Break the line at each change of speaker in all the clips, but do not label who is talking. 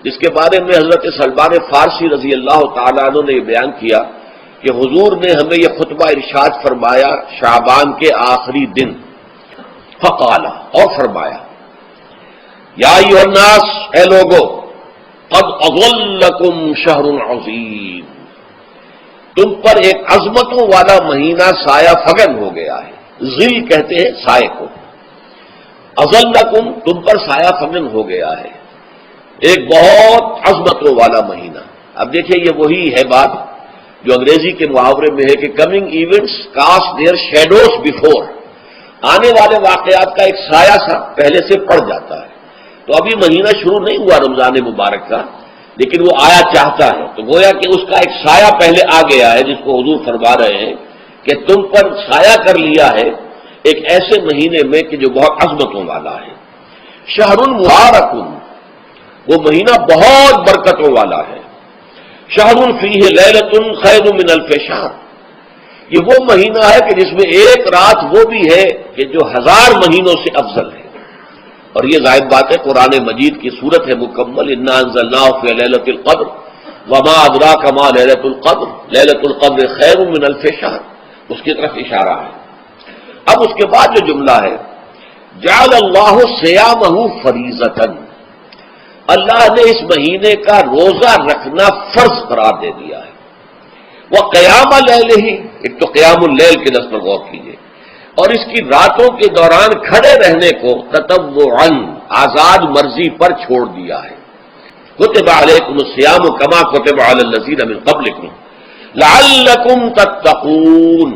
جس کے بارے میں حضرت سلمان فارسی رضی اللہ تعالیٰ عنہ نے یہ بیان کیا کہ حضور نے ہمیں یہ خطبہ ارشاد فرمایا شعبان کے آخری دن، فقال، اور فرمایا یا ایھا الناس، اے لوگو، قد اظلکم شہر عظیم، تم پر ایک عظمتوں والا مہینہ سایہ فگن ہو گیا ہے۔ ظل کہتے ہیں سائے کو، اظلکم تم پر سایہ فگن ہو گیا ہے، ایک بہت عظمتوں والا مہینہ۔ اب دیکھیں یہ وہی ہے بات جو انگریزی کے محاورے میں ہے کہ coming events cast their shadows before, آنے والے واقعات کا ایک سایہ سا پہلے سے پڑ جاتا ہے۔ تو ابھی مہینہ شروع نہیں ہوا رمضان مبارک کا، لیکن وہ آیا چاہتا ہے، تو گویا کہ اس کا ایک سایہ پہلے آ گیا ہے، جس کو حضور فرما رہے ہیں کہ تم پر سایہ کر لیا ہے ایک ایسے مہینے میں کہ جو بہت عظمتوں والا ہے۔ شہر مبارک، وہ مہینہ بہت برکتوں والا ہے۔ شہر فیہ لیلۃ خیر من الف شہر، یہ وہ مہینہ ہے کہ جس میں ایک رات وہ بھی ہے کہ جو 1000 مہینوں سے افضل ہے۔ اور یہ ظاہر بات ہے قرآن مجید کی صورت ہے مکمل، انا انزلناہ فی لیلۃ القدر وما ادراک ما لیلۃ القدر لیلۃ القدر خیر من الف شہر، اس کی طرف اشارہ ہے۔ اب اس کے بعد جو جملہ ہے جعل اللہ صیامہ فریضۃ، اللہ نے اس مہینے کا روزہ رکھنا فرض قرار دے دیا ہے۔ وہ قیام لیلہ، ایک تو قیام اللیل کے لفظ پر غور کیجیے، اور اس کی راتوں کے دوران کھڑے رہنے کو تطوعاً آزاد مرضی پر چھوڑ دیا ہے۔ کتب علیکم الصیام کما کتب علی الذین من قبلکم لعلکم تتقون،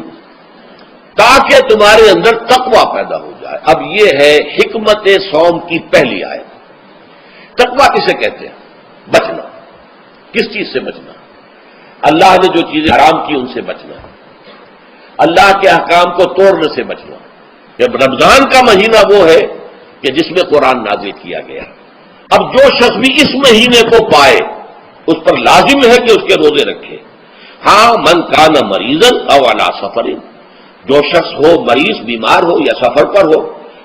تاکہ تمہارے اندر تقوی پیدا ہو جائے۔ اب یہ ہے حکمت صوم کی پہلی آیت۔ تقوی کسے کہتے ہیں؟ بچنا۔ کس چیز سے بچنا؟ اللہ نے جو چیزیں حرام کی ان سے بچنا، اللہ کے احکام کو توڑنے سے بچنا۔ جب رمضان کا مہینہ وہ ہے کہ جس میں قرآن نازل کیا گیا، اب جو شخص بھی اس مہینے کو پائے اس پر لازم ہے کہ اس کے روزے رکھے۔ ہاں، من کان مریضا او علی سفر، جو شخص ہو مریض، بیمار ہو یا سفر پر ہو،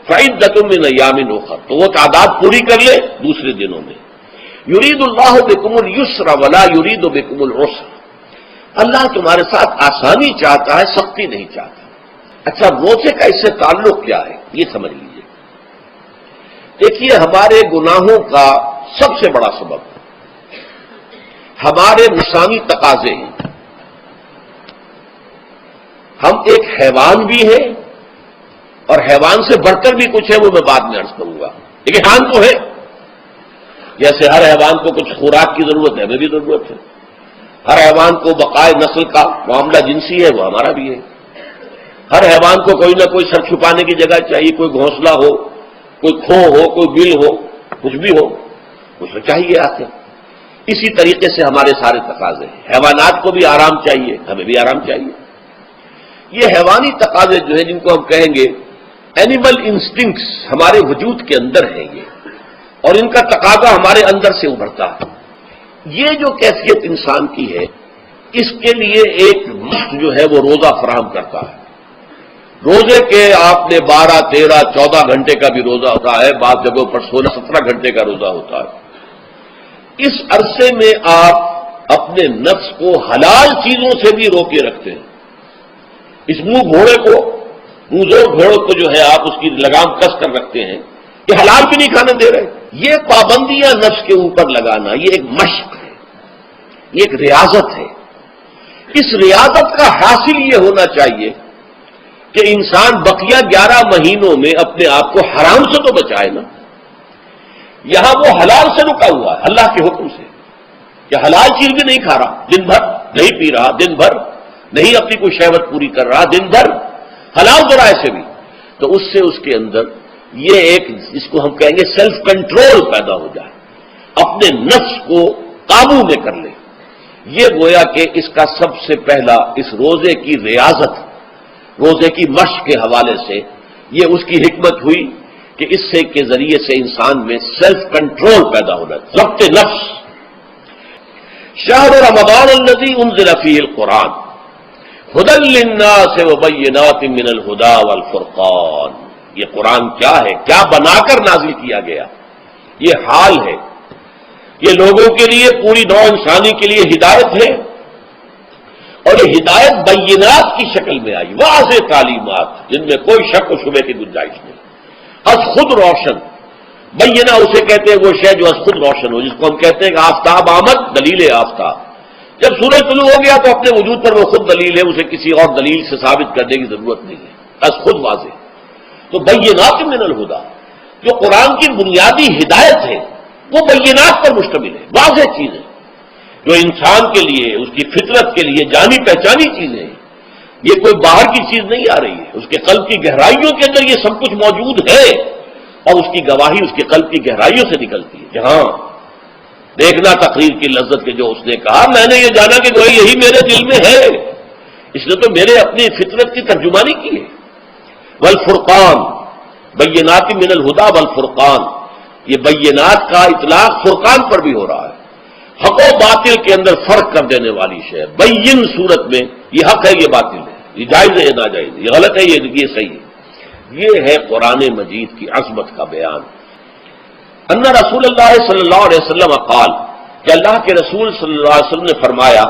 فعدۃ من ایام اخر، تو وہ تعداد پوری کر لے دوسرے دنوں میں۔ یرید اللہ بکم اليسر ولا یرید بکم العسر، اللہ تمہارے ساتھ آسانی چاہتا ہے، سختی نہیں چاہتا۔ اچھا، روزے کا اس سے تعلق کیا ہے یہ سمجھ لیجیے۔ دیکھیے، ہمارے گناہوں کا سب سے بڑا سبب ہمارے نفسانی تقاضے ہیں۔ ہم ایک حیوان بھی ہیں، اور حیوان سے بڑھ کر بھی کچھ ہے، وہ میں بعد میں عرض کروں گا، لیکن حیوان تو ہے۔ جیسے ہر حیوان کو کچھ خوراک کی ضرورت ہے، ہمیں بھی ضرورت ہے۔ ہر حیوان کو بقائے نسل کا معاملہ جنسی ہے، وہ ہمارا بھی ہے۔ ہر حیوان کو کوئی نہ کوئی سر چھپانے کی جگہ چاہیے، کوئی گھونسلہ ہو، کوئی کھو ہو، کوئی بل ہو، کچھ بھی ہو، کچھ چاہیے آتے۔ اسی طریقے سے ہمارے سارے تقاضے ہیں۔ حیوانات کو بھی آرام چاہیے، ہمیں بھی آرام چاہیے۔ یہ حیوانی تقاضے جو ہیں، جن کو ہم کہیں گے اینیمل انسٹنکٹس، ہمارے وجود کے اندر ہیں یہ، اور ان کا تقاضا ہمارے اندر سے ابھرتا ہے۔ یہ جو کیفیت انسان کی ہے، اس کے لیے ایک مشق جو ہے وہ روزہ فراہم کرتا ہے۔ روزے کے آپ نے 12، 13، 14 گھنٹے کا بھی روزہ ہوتا ہے، بعض جگہوں پر 16، 17 گھنٹے کا روزہ ہوتا ہے۔ اس عرصے میں آپ اپنے نفس کو حلال چیزوں سے بھی روکے رکھتے ہیں۔ اس منہ گھوڑے کو، منہ زور گھوڑے کو جو ہے آپ اس کی لگام کس کر رکھتے ہیں کہ حلال بھی نہیں کھانے دے رہے۔ یہ پابندیاں نفس کے اوپر لگانا، یہ ایک مشق ہے، یہ ایک ریاضت ہے۔ اس ریاضت کا حاصل یہ ہونا چاہیے کہ انسان بقیہ 11 مہینوں میں اپنے آپ کو حرام سے تو بچائے نا۔ یہاں وہ حلال سے رکا ہوا ہے اللہ کے حکم سے، کہ حلال چیز بھی نہیں کھا رہا، دن بھر نہیں پی رہا، دن بھر نہیں اپنی کوئی شہوت پوری کر رہا، دن بھر حلال ذرائع سے بھی، تو اس سے اس کے اندر یہ ایک، اس کو ہم کہیں گے سیلف کنٹرول پیدا ہو جائے، اپنے نفس کو قابو میں کر لے۔ یہ گویا کہ اس کا سب سے پہلا اس روزے کی ریاضت، روزے کی مشق کے حوالے سے یہ اس کی حکمت ہوئی کہ اس سے کے ذریعے سے انسان میں سیلف کنٹرول پیدا ہونا، ضبط نفس۔ شہر رمضان الذی انزل فیہ القرآن ھدی للناس وبینات من الھدی والفرقان، یہ قرآن کیا ہے، کیا بنا کر نازل کیا گیا؟ یہ حال ہے یہ لوگوں کے لیے، پوری نوع انسانی کے لیے ہدایت ہے، اور یہ ہدایت بینات کی شکل میں آئی، واضح تعلیمات جن میں کوئی شک و شبے کی گنجائش نہیں، از خود روشن۔ بینہ اسے کہتے ہیں وہ شے جو از خود روشن ہو، جس کو ہم کہتے ہیں کہ آفتاب آمد، دلیل آفتاب۔ جب سورج طلوع ہو گیا تو اپنے وجود پر وہ خود دلیل ہے، اسے کسی اور دلیل سے ثابت کرنے کی ضرورت نہیں ہے، از خود واضح۔ تو بینات من الہدیٰ، جو قرآن کی بنیادی ہدایت ہے وہ بینات پر مشتمل ہے، واضح چیز ہے، جو انسان کے لیے، اس کی فطرت کے لیے جانی پہچانی چیزیں ہیں۔ یہ کوئی باہر کی چیز نہیں آ رہی ہے، اس کے قلب کی گہرائیوں کے اندر یہ سب کچھ موجود ہے، اور اس کی گواہی اس کے قلب کی گہرائیوں سے نکلتی ہے۔ جہاں دیکھنا تقریر کی لذت کے جو اس نے کہا، میں نے یہ جانا کہ گویا یہی میرے دل میں ہے، اس نے تو میرے اپنی فطرت کی ترجمانی کی ہے۔ والفرقان، بینات من الہدیٰ والفرقان، یہ بینات کا اطلاق فرقان پر بھی ہو رہا ہے، حق و باطل کے اندر فرق کر دینے والی شے۔ بین صورت میں یہ حق ہے، یہ باطل ہے، یہ جائز ہے، یہ ناجائز ہے، یہ غلط ہے، یہ صحیح ہے۔ یہ ہے قرآن مجید کی عظمت کا بیان۔ ان رسول اللہ صلی اللہ علیہ وسلم قال، کہ اللہ کے رسول صلی اللہ علیہ وسلم نے فرمایا،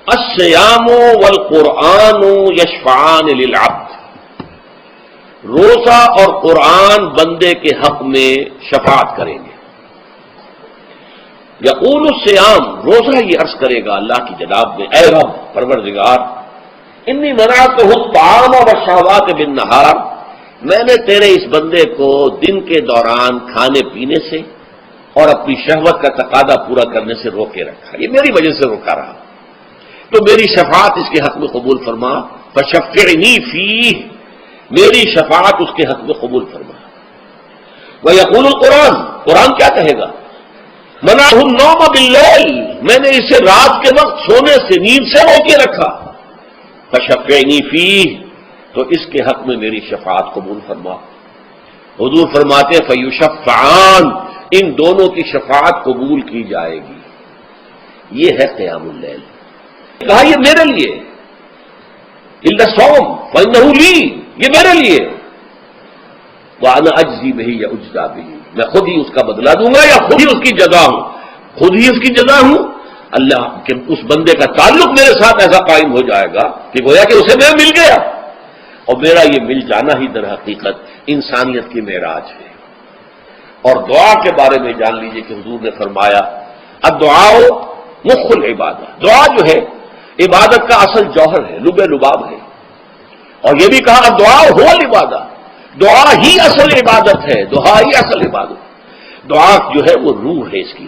الصیام والقرآن یشفعان للعبد، روزہ اور قرآن بندے کے حق میں شفاعت کریں گے۔ یقول الصیام، روزہ یہ عرض کرے گا اللہ کی جناب میں، اے رب پروردگار، انی منعتہ الطعام والشہوات بالنہار، میں نے تیرے اس بندے کو دن کے دوران کھانے پینے سے اور اپنی شہوت کا تقاضا پورا کرنے سے روکے رکھا، یہ میری وجہ سے روکا رہا، تو میری شفاعت اس کے حق میں قبول فرما، فشفعنی فیہ، میری شفاعت اس کے حق میں قبول فرما۔ ویقول القرآن، قرآن کیا کہے گا، منعہ النوم باللیل، میں نے اسے رات کے وقت سونے سے، نیند سے روکے رکھا، فشفعنی فیہ، تو اس کے حق میں میری شفاعت قبول فرما۔ حضور فرماتے ہیں فیشفعان، ان دونوں کی شفاعت قبول کی جائے گی۔ یہ ہے قیام اللیل۔ کہا یہ میرے لیے، الا الصوم فانہ لی، یہ میرے لیے، وانا اجزی بہ یا اجزا بہ، میں خود ہی اس کا بدلہ دوں گا یا خود ہی اس کی جزا ہوں، خود ہی اس کی جزا ہوں۔ اللہ کے اس بندے کا تعلق میرے ساتھ ایسا قائم ہو جائے گا کہ گویا کہ اسے میں مل گیا، اور میرا یہ مل جانا ہی در حقیقت انسانیت کی معراج ہے۔ اور دعا کے بارے میں جان لیجئے کہ حضور نے فرمایا الدعاء مخ العبادہ، دعا جو ہے عبادت کا اصل جوہر ہے، لب لباب ہے، اور یہ بھی کہا الدعاء هو العبادہ، دعا ہی اصل عبادت ہے، دعا ہی اصل عبادت، دعا جو ہے وہ روح ہے اس کی۔